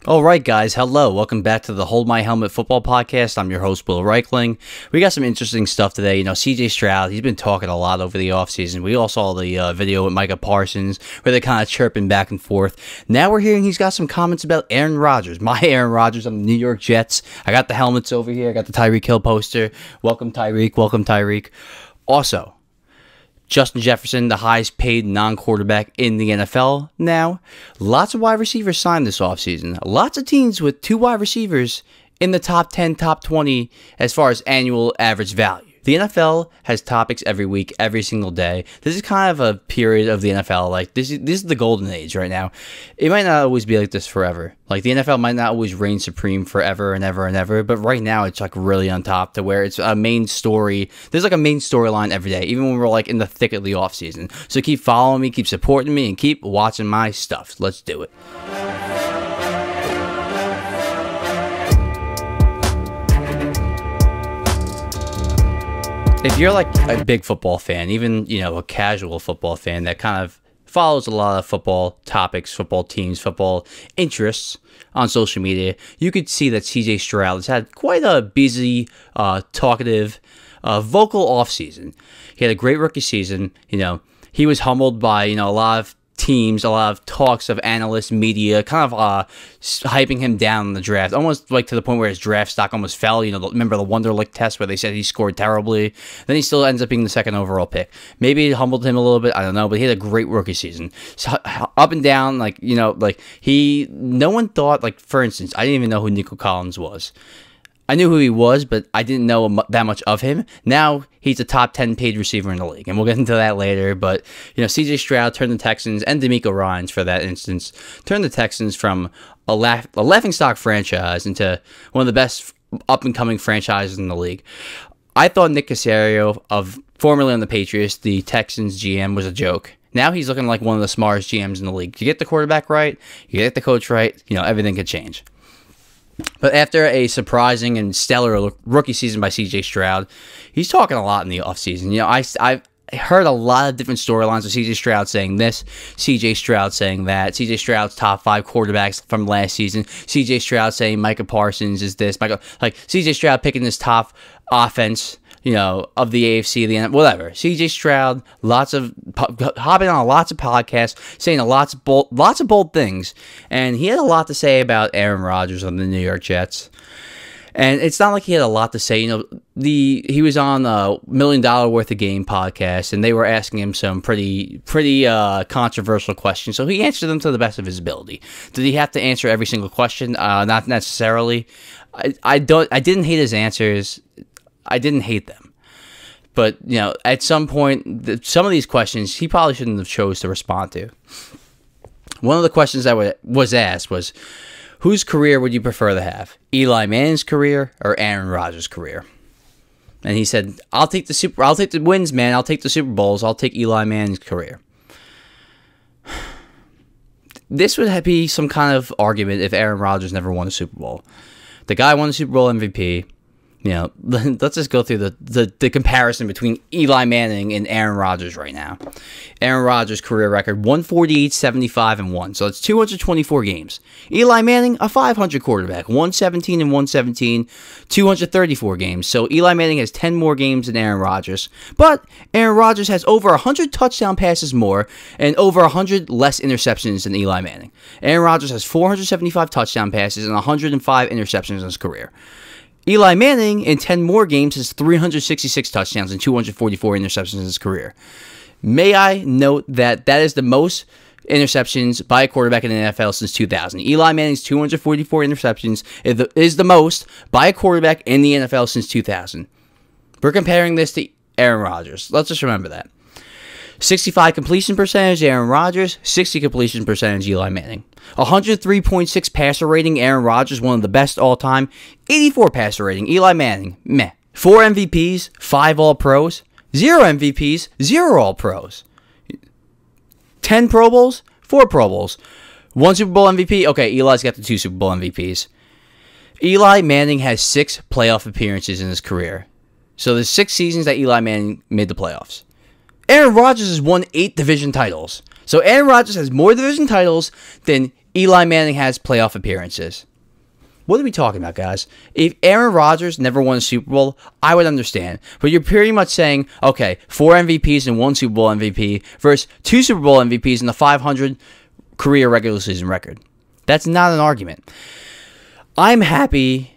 All right, guys. Hello. Welcome back to the Hold My Helmet Football Podcast. I'm your host, Will Reichling. We got some interesting stuff today. CJ Stroud, he's been talking a lot over the offseason. We all saw the video with Micah Parsons where they're kind of chirping back and forth. Now we're hearing he's got some comments about Aaron Rodgers. My Aaron Rodgers on the New York Jets. I got the helmets over here. I got the Tyreek Hill poster. Welcome, Tyreek. Welcome, Tyreek. Also, Justin Jefferson, the highest paid non-quarterback in the NFL now. Lots of wide receivers signed this offseason. Lots of teams with 2 wide receivers in the top 10, top 20 as far as annual average value. The NFL has topics every week, every single day. This is kind of a period of the NFL. Like, this is the golden age right now. It might not always be like this forever. Like, the NFL might not always reign supreme forever and ever and ever. But right now, it's like really on top to where it's a main story. There's like a main storyline every day, even when we're like in the thick of the offseason. So keep following me, keep supporting me, and keep watching my stuff. Let's do it. If you're like a big football fan, even, a casual football fan that kind of follows a lot of football topics, football teams, football interests on social media, you could see that CJ Stroud has had quite a busy, talkative, vocal offseason. He had a great rookie season. He was humbled by, a lot of teams, a lot of talks of analysts, media, kind of hyping him down in the draft, almost like to the point where his draft stock almost fell. Remember the Wonderlic test where they said he scored terribly? Then he still ends up being the second overall pick. Maybe it humbled him a little bit, I don't know, but he had a great rookie season. So, up and down, no one thought, for instance, I didn't even know who Nico Collins was. I knew who he was, but I didn't know that much of him. Now, he's a top 10 paid receiver in the league, and we'll get into that later. But, CJ Stroud turned the Texans, and DeMeco Ryans, for that instance, turned the Texans from a laughingstock franchise into one of the best up-and-coming franchises in the league. I thought Nick Caserio, formerly on the Patriots, the Texans GM, was a joke. Now he's looking like one of the smartest GMs in the league. You get the quarterback right, you get the coach right, everything could change. But after a surprising and stellar rookie season by CJ Stroud, he's talking a lot in the offseason. I've heard a lot of different storylines of CJ Stroud saying this, CJ Stroud saying that, CJ Stroud's top 5 quarterbacks from last season, CJ Stroud saying Micah Parsons is this, CJ Stroud picking his top offense, of the AFC, the whatever. CJ Stroud, hopping on lots of podcasts, saying lots of bold things, and he had a lot to say about Aaron Rodgers on the New York Jets. And it's not like he had a lot to say. He was on a $1 Million Worth of Game podcast, and they were asking him some pretty controversial questions. So he answered them to the best of his ability. Did he have to answer every single question? Not necessarily. I didn't hate his answers. I didn't hate them. But, at some point, some of these questions he probably shouldn't have chose to respond to. One of the questions that was asked was, whose career would you prefer to have? Eli Manning's career or Aaron Rodgers' career? And he said, I'll take the wins, man. I'll take the Super Bowls. I'll take Eli Manning's career. This would be some kind of argument if Aaron Rodgers never won a Super Bowl. The guy won the Super Bowl MVP. Let's just go through the comparison between Eli Manning and Aaron Rodgers right now. Aaron Rodgers' career record, 148, 75, and 1. So it's 224 games. Eli Manning, a 500 quarterback, 117 and 117, 234 games. So Eli Manning has 10 more games than Aaron Rodgers. But Aaron Rodgers has over 100 touchdown passes more and over 100 less interceptions than Eli Manning. Aaron Rodgers has 475 touchdown passes and 105 interceptions in his career. Eli Manning, in 10 more games, has 366 touchdowns and 244 interceptions in his career. May I note that is the most interceptions by a quarterback in the NFL since 2000. Eli Manning's 244 interceptions is the most by a quarterback in the NFL since 2000. We're comparing this to Aaron Rodgers. Let's just remember that. 65 completion percentage, Aaron Rodgers. 60 completion percentage, Eli Manning. 103.6 passer rating, Aaron Rodgers, one of the best all-time. 84 passer rating, Eli Manning, meh. 4 MVPs, 5 All-Pros. 0 MVPs, 0 All-Pros. 10 Pro Bowls, 4 Pro Bowls. 1 Super Bowl MVP, okay, Eli's got the 2 Super Bowl MVPs. Eli Manning has 6 playoff appearances in his career. So there's 6 seasons that Eli Manning made the playoffs. Aaron Rodgers has won 8 division titles. So Aaron Rodgers has more division titles than Eli Manning has playoff appearances. What are we talking about, guys? If Aaron Rodgers never won a Super Bowl, I would understand. But you're pretty much saying, okay, 4 MVPs and 1 Super Bowl MVP versus 2 Super Bowl MVPs and the 500 career regular season record. That's not an argument. I'm happy,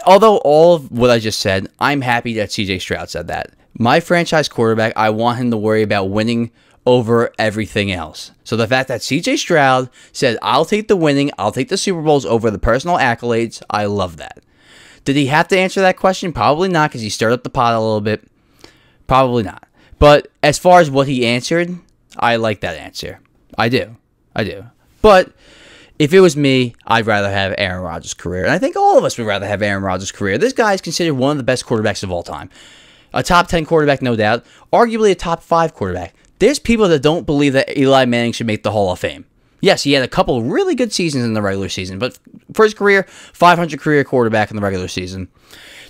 although all of what I just said, I'm happy that CJ Stroud said that. My franchise quarterback, I want him to worry about winning over everything else. So the fact that CJ Stroud said, I'll take the winning, I'll take the Super Bowls over the personal accolades, I love that. Did he have to answer that question? Probably not, because he stirred up the pot a little bit. Probably not. But as far as what he answered, I like that answer. I do. But if it was me, I'd rather have Aaron Rodgers' career. And I think all of us would rather have Aaron Rodgers' career. This guy is considered one of the best quarterbacks of all time. A top 10 quarterback, no doubt. Arguably a top 5 quarterback. There's people that don't believe that Eli Manning should make the Hall of Fame. Yes, he had a couple really good seasons in the regular season, but for his career, 500 career quarterback in the regular season.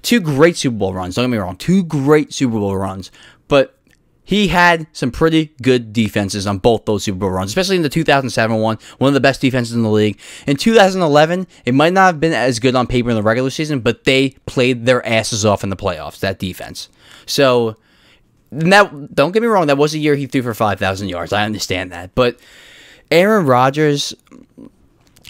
2 great Super Bowl runs. Don't get me wrong, 2 great Super Bowl runs. But he had some pretty good defenses on both those Super Bowl runs, especially in the 2007 one of the best defenses in the league. In 2011, it might not have been as good on paper in the regular season, but they played their asses off in the playoffs, that defense. So, that, don't get me wrong, that was a year he threw for 5,000 yards. I understand that. But Aaron Rodgers,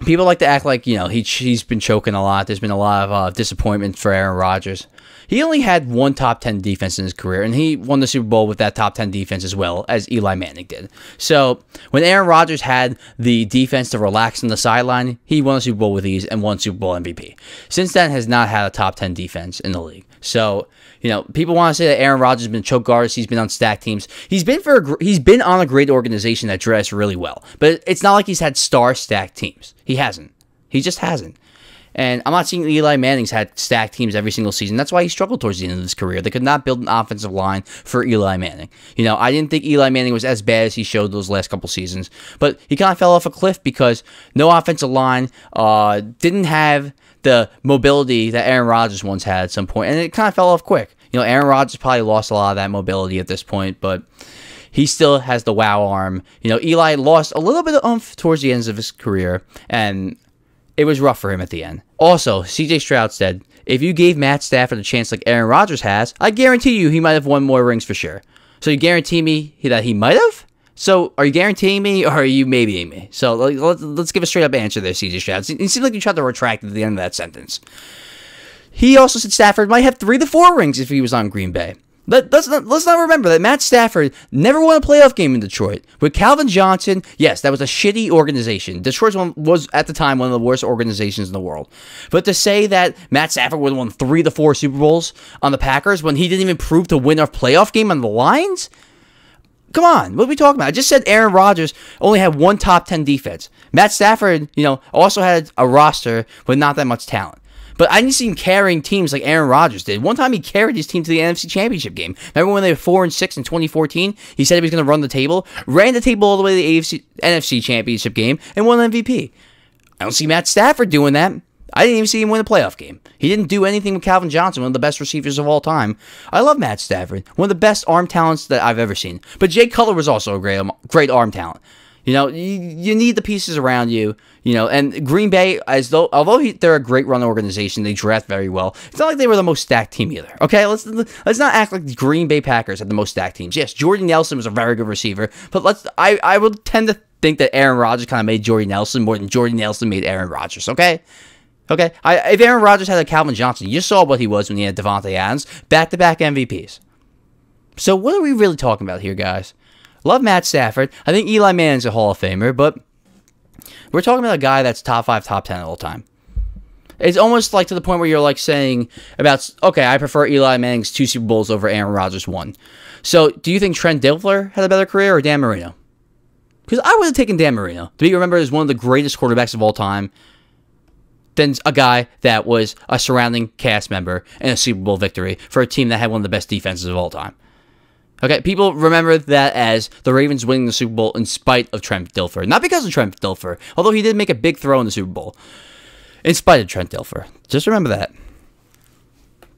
people like to act like, he's been choking a lot. There's been a lot of disappointment for Aaron Rodgers. He only had 1 top 10 defense in his career, and he won the Super Bowl with that top 10 defense as well as Eli Manning did. So when Aaron Rodgers had the defense to relax on the sideline, he won a Super Bowl with ease and won Super Bowl MVP. Since then, has not had a top 10 defense in the league. So, people want to say that Aaron Rodgers has been choke artist. He's been on stacked teams. He's been on a great organization that dressed really well. But it's not like he's had star stacked teams. He hasn't. He just hasn't. And I'm not saying Eli Manning's had stacked teams every single season. That's why he struggled towards the end of his career. They could not build an offensive line for Eli Manning. I didn't think Eli Manning was as bad as he showed those last couple seasons. But he kind of fell off a cliff because no offensive line, didn't have the mobility that Aaron Rodgers once had at some point, and it kind of fell off quick. Aaron Rodgers probably lost a lot of that mobility at this point, but he still has the wow arm. Eli lost a little bit of oomph towards the ends of his career, and it was rough for him at the end. Also, CJ Stroud said, if you gave Matt Stafford a chance like Aaron Rodgers has, I guarantee you he might have won more rings for sure. So you guarantee me that he might have? So, are you guaranteeing me, or are you maybeing me? So, let's give a straight-up answer there, CJ Stroud. It seems like you tried to retract at the end of that sentence. He also said Stafford might have 3 to 4 rings if he was on Green Bay. Let's not remember that Matt Stafford never won a playoff game in Detroit. With Calvin Johnson, yes, that was a shitty organization. Detroit was, at the time, one of the worst organizations in the world. But to say that Matt Stafford would have won 3 to 4 Super Bowls on the Packers when he didn't even prove to win a playoff game on the Lions? Come on, what are we talking about? I just said Aaron Rodgers only had 1 top 10 defense. Matt Stafford, also had a roster with not that much talent. But I didn't see him carrying teams like Aaron Rodgers did. One time he carried his team to the NFC Championship game. Remember when they were 4-6 in 2014? He said he was going to run the table, ran the table all the way to the NFC Championship game, and won MVP. I don't see Matt Stafford doing that. I didn't even see him win a playoff game. He didn't do anything with Calvin Johnson, one of the best receivers of all time. I love Matt Stafford, one of the best arm talents that I've ever seen. But Jay Cutler was also a great arm talent. You need the pieces around you. And Green Bay, although they're a great run organization, they draft very well. It's not like they were the most stacked team either. Okay, let's not act like the Green Bay Packers had the most stacked teams. Yes, Jordy Nelson was a very good receiver, but I would tend to think that Aaron Rodgers kind of made Jordy Nelson more than Jordy Nelson made Aaron Rodgers. Okay. If Aaron Rodgers had a Calvin Johnson, you saw what he was when he had Devontae Adams, back-to-back MVPs. So what are we really talking about here, guys? Love Matt Stafford. I think Eli Manning's a Hall of Famer, but we're talking about a guy that's top 5, top 10 all time. It's almost like to the point where you're like saying about, okay, I prefer Eli Manning's 2 Super Bowls over Aaron Rodgers' 1. So do you think Trent Dilfer had a better career or Dan Marino? Because I would have taken Dan Marino to be remembered as one of the greatest quarterbacks of all time than a guy that was a surrounding cast member in a Super Bowl victory for a team that had one of the best defenses of all time. Okay, people remember that as the Ravens winning the Super Bowl in spite of Trent Dilfer. Not because of Trent Dilfer, although he did make a big throw in the Super Bowl. In spite of Trent Dilfer. Just remember that.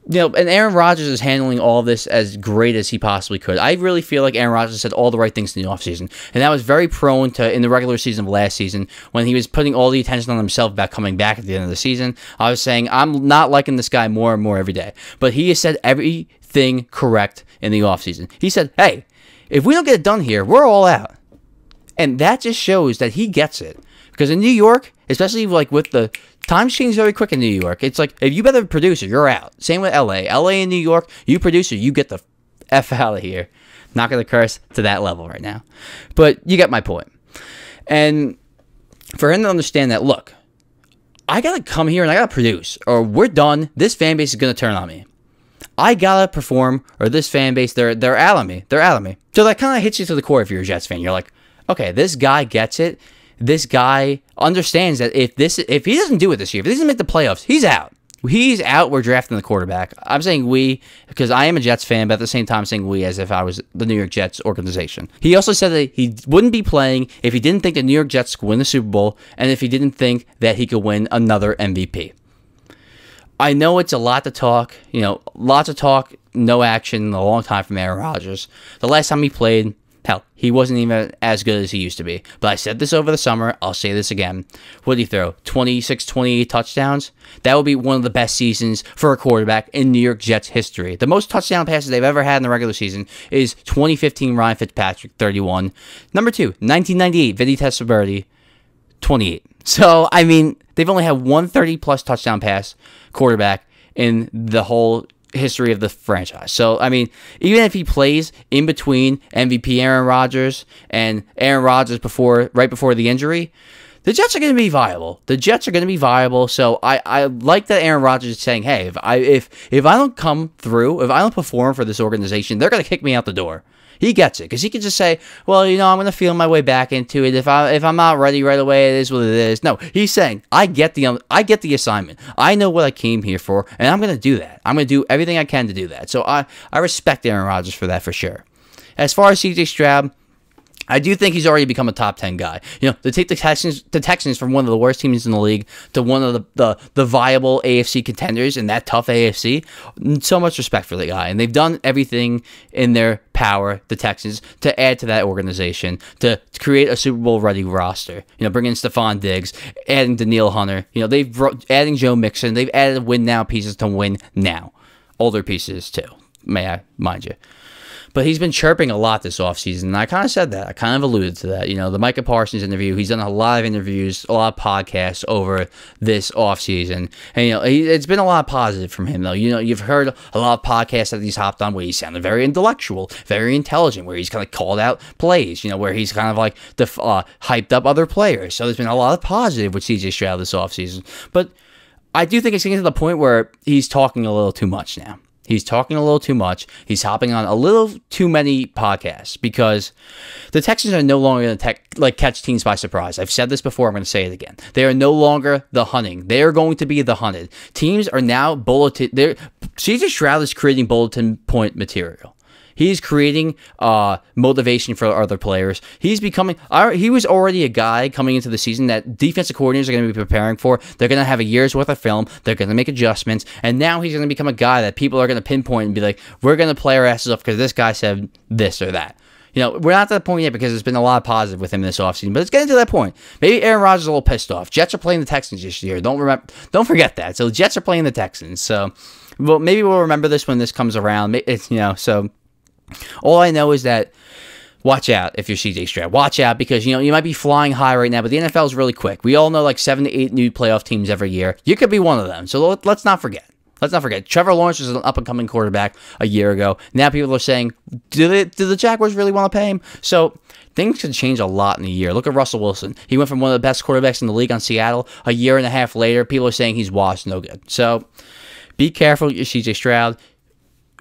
And Aaron Rodgers is handling all this as great as he possibly could. I really feel like Aaron Rodgers said all the right things in the offseason. And that was very prone to in the regular season of last season when he was putting all the attention on himself about coming back at the end of the season. I was saying, I'm not liking this guy more and more every day. But he has said everything correct in the offseason. He said, hey, if we don't get it done here, we're all out. And that just shows that he gets it. Because in New York, especially like with the times change very quick in New York, it's like if you better producer, you're out. Same with LA. LA and New York, you producer, you get the F out of here. Not going to curse to that level right now. But you get my point. And for him to understand that, look, I got to come here and I got to produce, or we're done. This fan base is going to turn on me. I got to perform, or this fan base, they're out on me. They're out on me. So that kind of hits you to the core if you're a Jets fan. You're like, okay, this guy gets it. This guy understands that if he doesn't do it this year, if he doesn't make the playoffs, he's out. He's out. We're drafting the quarterback. I'm saying we because I am a Jets fan, but at the same time, I'm saying we as if I was the New York Jets organization. He also said that he wouldn't be playing if he didn't think the New York Jets could win the Super Bowl and if he didn't think that he could win another MVP. I know it's a lot to talk, lots of talk, no action in a long time from Aaron Rodgers. The last time he played, hell, he wasn't even as good as he used to be. But I said this over the summer. I'll say this again. What did he throw? 26, 28 touchdowns? That would be one of the best seasons for a quarterback in New York Jets history. The most touchdown passes they've ever had in the regular season is 2015 Ryan Fitzpatrick, 31. Number 2, 1998 Vinny Testaverde, 28. So, I mean, they've only had one 30-plus touchdown pass quarterback in the whole history of the franchise. So, I mean, even if he plays in between MVP Aaron Rodgers and Aaron Rodgers right before the injury, the Jets are going to be viable. The Jets are going to be viable. So I like that Aaron Rodgers is saying, hey, if I don't come through, if I don't perform for this organization, they're going to kick me out the door. He gets it because he can just say, well, I'm going to feel my way back into it. If I'm not ready right away, it is what it is. No, he's saying, I get the assignment. I know what I came here for, and I'm going to do that. I'm going to do everything I can to do that. So I respect Aaron Rodgers for that for sure. As far as CJ Stroud, I do think he's already become a top 10 guy. To take the Texans from one of the worst teams in the league to one of the viable AFC contenders in that tough AFC, so much respect for the guy. And they've done everything in their power, the Texans, to add to that organization, to create a Super Bowl ready roster. Bring in Stephon Diggs, adding Danielle Hunter. Adding Joe Mixon. They've added win now pieces to win now. Older pieces too, may I mind you. But he's been chirping a lot this offseason, and I kind of said that. I kind of alluded to that. The Micah Parsons interview, he's done a lot of interviews, a lot of podcasts over this offseason. And, it's been a lot of positive from him, though. You've heard a lot of podcasts that he's hopped on where he sounded very intellectual, very intelligent, where he's kind of called out plays, where he's kind of like hyped up other players. So there's been a lot of positive with CJ Stroud this offseason. But I do think it's getting to the point where he's talking a little too much now. He's talking a little too much. He's hopping on a little too many podcasts because the Texans are no longer going to catch teams by surprise. I've said this before. I'm going to say it again. They are no longer the hunting. They are going to be the hunted. Teams are now bulletin. CJ Stroud is creating bulletin point material. He's creating motivation for other players. He's becoming. He was already a guy coming into the season that defensive coordinators are going to be preparing for. They're going to have a year's worth of film. They're going to make adjustments, and now he's going to become a guy that people are going to pinpoint and be like, "We're going to play our asses off because this guy said this or that." We're not at that point yet because there's been a lot of positive with him this offseason, but it's getting to that point. Maybe Aaron Rodgers is a little pissed off. Jets are playing the Texans this year. Don't forget that. So the Jets are playing the Texans. So, maybe we'll remember this when this comes around. So. All I know is that watch out if you're CJ Stroud. Watch out because, you might be flying high right now, but the NFL is really quick. We all know 7 to 8 new playoff teams every year. You could be one of them. So let's not forget. Trevor Lawrence was an up-and-coming quarterback a year ago. Now people are saying, do the Jaguars really want to pay him? So things can change a lot in a year. Look at Russell Wilson. He went from one of the best quarterbacks in the league on Seattle. A year and a half later, people are saying he's washed, no good. So be careful, CJ Stroud.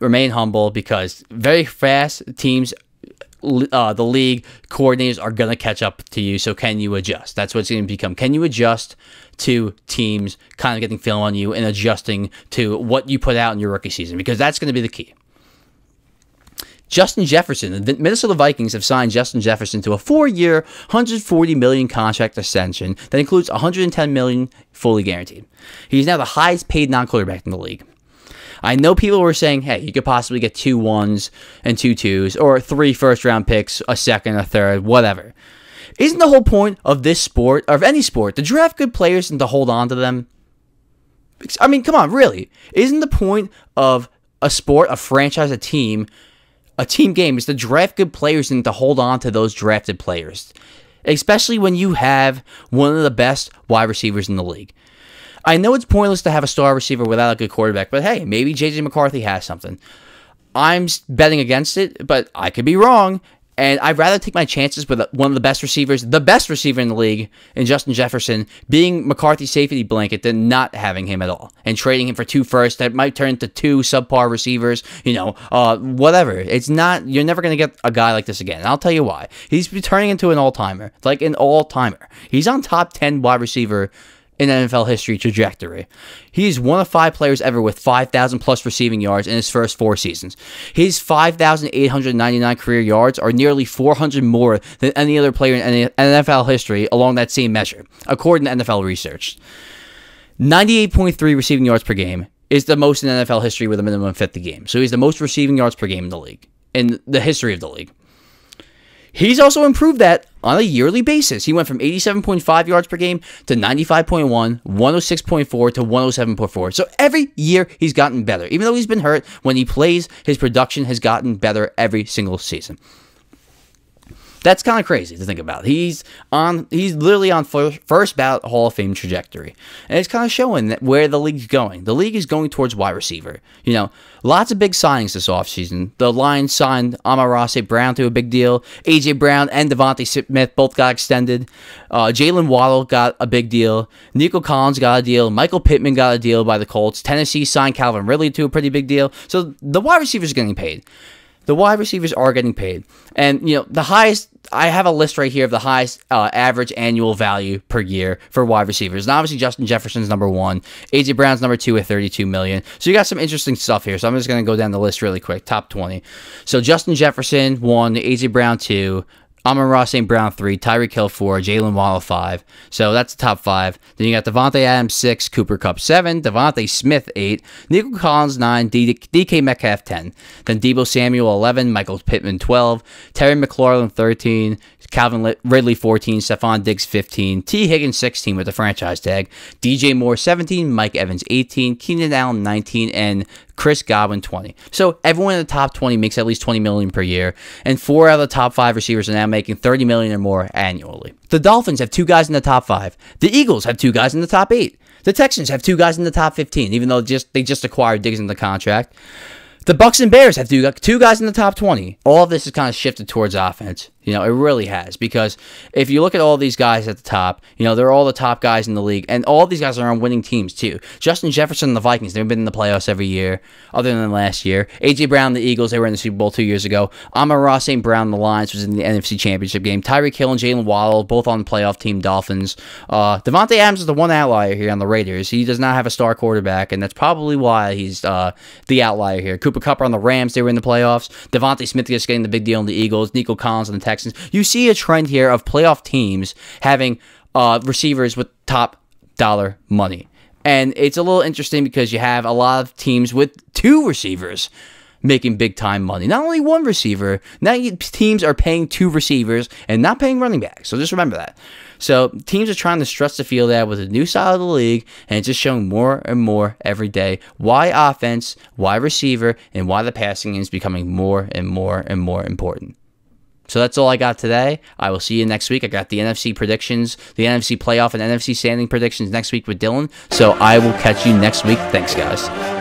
Remain humble because very fast teams, the league coordinators are going to catch up to you. So can you adjust? That's what it's going to become. Can you adjust to teams kind of getting film on you and adjusting to what you put out in your rookie season? Because that's going to be the key. Justin Jefferson. The Minnesota Vikings have signed Justin Jefferson to a 4-year, $140 million contract extension that includes $110 million fully guaranteed. He's now the highest paid non-quarterback in the league. I know people were saying, hey, you could possibly get 2 1s and 2 2s, or 3 first-round picks, a second, a third, whatever. Isn't the whole point of this sport, or of any sport, to draft good players and to hold on to them? I mean, come on, really. Isn't the point of a sport, a franchise, a team game is to draft good players and to hold on to those drafted players? Especially when you have one of the best wide receivers in the league. I know it's pointless to have a star receiver without a good quarterback, but hey, maybe J.J. McCarthy has something. I'm betting against it, but I could be wrong. And I'd rather take my chances with one of the best receivers, the best receiver in the league, in Justin Jefferson, being McCarthy's safety blanket than not having him at all. And trading him for 2 firsts that might turn into 2 subpar receivers, whatever. It's not, you're never going to get a guy like this again. And I'll tell you why. He's turning into an all-timer. Like an all-timer. He's on top 10 wide receiver in NFL history trajectory. He's one of 5 players ever with 5,000 plus receiving yards in his first 4 seasons. His 5,899 career yards are nearly 400 more than any other player in NFL history along that same measure, according to NFL research. 98.3 receiving yards per game is the most in NFL history with a minimum of 50 games. So he's the most receiving yards per game in the league, in the history of the league. He's also improved that on a yearly basis. He went from 87.5 yards per game to 95.1, 106.4 to 107.4. So every year he's gotten better. Even though he's been hurt, when he plays, his production has gotten better every single season. That's kind of crazy to think about. He's literally on first ballot Hall of Fame trajectory. And it's kind of showing that where the league's going. The league is going towards wide receiver. Lots of big signings this offseason. The Lions signed Amon-Ra St. Brown to a big deal. A.J. Brown and Devontae Smith both got extended. Jalen Waddle got a big deal. Nico Collins got a deal. Michael Pittman got a deal by the Colts. Tennessee signed Calvin Ridley to a pretty big deal. So the wide receivers are getting paid. The wide receivers are getting paid. And, the highest, I have a list right here of the highest average annual value per year for wide receivers. And obviously, Justin Jefferson's number 1. A.J. Brown's number 2 at $32 million. So you got some interesting stuff here. So I'm just going to go down the list really quick. Top 20. So Justin Jefferson, 1. A.J. Brown, 2. Amon-Ra St. Brown, 3. Tyreek Hill, 4. Jalen Waddle, 5. So that's the top 5. Then you got Devontae Adams, 6. Cooper Kupp, 7. Devontae Smith, 8. Nico Collins, 9. DK Metcalf, 10. Then Deebo Samuel, 11. Michael Pittman, 12. Terry McLaurin, 13. Calvin Ridley, 14. Stephon Diggs, 15. T. Higgins, 16 with the franchise tag. DJ Moore, 17. Mike Evans, 18. Keenan Allen, 19. And Chris Godwin, 20. So everyone in the top 20 makes at least $20 million per year, and 4 out of the top 5 receivers are now making $30 million or more annually. The Dolphins have 2 guys in the top 5. The Eagles have 2 guys in the top 8. The Texans have 2 guys in the top 15, even though they just acquired Diggs in the contract. The Bucs and Bears have 2 guys in the top 20. All of this has kind of shifted towards offense. It really has. Because if you look at all these guys at the top, they're all the top guys in the league. And all these guys are on winning teams, too. Justin Jefferson and the Vikings, they've been in the playoffs every year, other than last year. A.J. Brown and the Eagles, they were in the Super Bowl 2 years ago. Amon-Ra St. Brown and the Lions was in the NFC Championship game. Tyreek Hill and Jalen Waddle, both on the playoff team, Dolphins. Devontae Adams is the one outlier here on the Raiders. He does not have a star quarterback, and that's probably why he's the outlier here. Cooper Kupp on the Rams, they were in the playoffs. Devontae Smith just getting the big deal on the Eagles. Nico Collins on the Texans. You see a trend here of playoff teams having receivers with top dollar money. And it's a little interesting because you have a lot of teams with 2 receivers making big time money. Not only 1 receiver, now teams are paying 2 receivers and not paying running backs. So just remember that. So teams are trying to stretch the field out with a new style of the league, and it's just showing more and more every day why offense, why receiver, and why the passing game is becoming more and more and more important. So that's all I got today. I will see you next week. I got the NFC predictions, the NFC playoff and NFC standing predictions next week with Dylan. So I will catch you next week. Thanks, guys.